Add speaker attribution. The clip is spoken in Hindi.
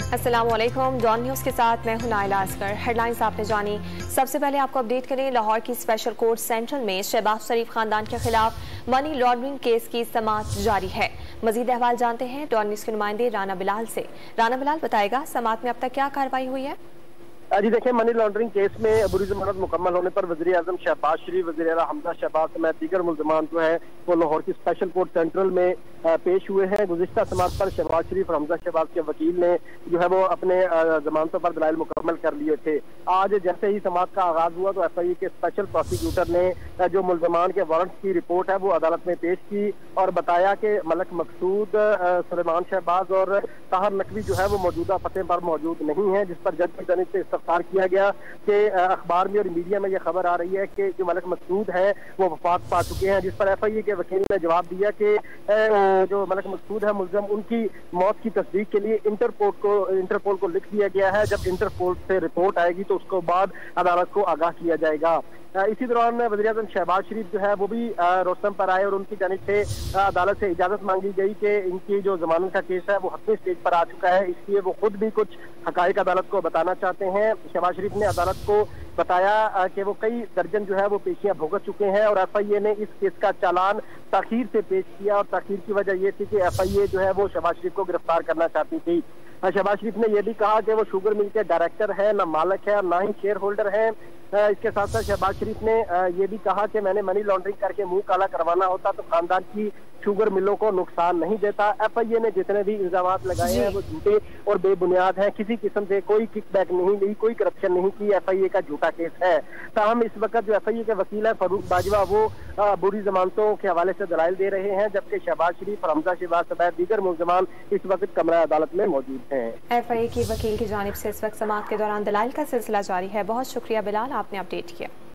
Speaker 1: अस्सलामुअलैकुम। डॉन न्यूज़ के साथ मैं हूं नाइला असगर। हेडलाइंस आपने जानी। सबसे पहले आपको अपडेट करें, लाहौर की स्पेशल कोर्ट सेंट्रल में शहबाज शरीफ खानदान के खिलाफ मनी लॉन्ड्रिंग केस की समाअत जारी है। मजीद अहवाल जानते हैं डॉन न्यूज़ के नुमाइंदे राना बिलाल से। राना बिलाल बताएगा समाअत में अब तक क्या कार्रवाई हुई है।
Speaker 2: जी देखिए, मनी लॉन्ड्रिंग केस में अबूरी जमानत मुकम्मल होने पर वज़ीर आज़म शहबाज शरीफ, वज़ीर आला हमजा शहबाज समेत दीगर मुल्ज़मान जो है वो लाहौर की स्पेशल कोर्ट सेंट्रल में पेश हुए हैं। गुज़िश्ता समाअत पर शहबाज शरीफ और हमजा शहबाज के वकील ने जो है वो अपने जमानतों पर दलाइल मुकम्मल कर लिए थे। आज जैसे ही समाअत का आगाज हुआ तो FIA के स्पेशल प्रोसिक्यूटर ने जो मुल्ज़मान के वारंट की रिपोर्ट है वो अदालत में पेश की और बताया कि मलक मकसूद, सुलेमान शहबाज और ताहर नकवी जो है वो मौजूदा पते पर मौजूद नहीं है, जिस पर जज की जानिब से इस्तफसार किया गया कि अखबार में और मीडिया में यह खबर आ रही है कि जो मलक मकसूद है वो वफात पा चुके हैं, जिस पर FIA के वकील ने जवाब दिया कि जो मलक मकसूद है मुल्ज़म, उनकी मौत की तस्दीक के लिए इंटरपोल को लिख दिया गया है। जब इंटरपोल से रिपोर्ट आएगी तो उसके बाद अदालत को आगाह किया जाएगा। इसी दौरान वज़ीर आज़म शहबाज शरीफ जो है वो भी रोस्तम पर आए और उनकी जानिब से अदालत से इजाजत मांगी गई कि इनकी जो जमानत का केस है वो हतमी स्टेज पर आ चुका है, इसलिए वो खुद भी कुछ हकाइक अदालत को बताना चाहते हैं। शहबाज शरीफ ने अदालत को बताया कि वो कई दर्जन जो है वो पेशियां भुगत चुके हैं और FIA ने इस केस का चालान ताखीर से पेश किया और ताखीर की वजह ये थी कि FIA जो है वो शहबाज शरीफ को गिरफ्तार करना चाहती थी। शहबाज शरीफ ने यह भी कहा कि वो शुगर मिल के डायरेक्टर है, न मालिक है और ना ही शेयर होल्डर है। इसके साथ साथ शहबाज शरीफ ने यह भी कहा कि मैंने मनी लॉन्ड्रिंग करके मुंह काला करवाना होता तो खानदान की शुगर मिलों को नुकसान नहीं देता। FIA ने जितने भी इल्जामात लगाए हैं वो झूठे और बेबुनियाद हैं, किसी किस्म से कोई किकबैक नहीं ली, कोई करप्शन नहीं की। FIA का झूठा केस है। ताहम इस वक्त जो FIA के वकील है फारूक बाजवा वो बुरी जमानतों के हवाले से दलाइल दे रहे हैं, जबकि शहबाज शरीफ और हमजा शहबाज समेत दीगर मुल्ज़मान इस वक्त कमरा अदालत में मौजूद हैं।
Speaker 1: FIA के वकील की जानिब से इस वक्त समाअत के दौरान दलाइल का सिलसिला जारी है। बहुत शुक्रिया बिलाल, आपने अपडेट किया।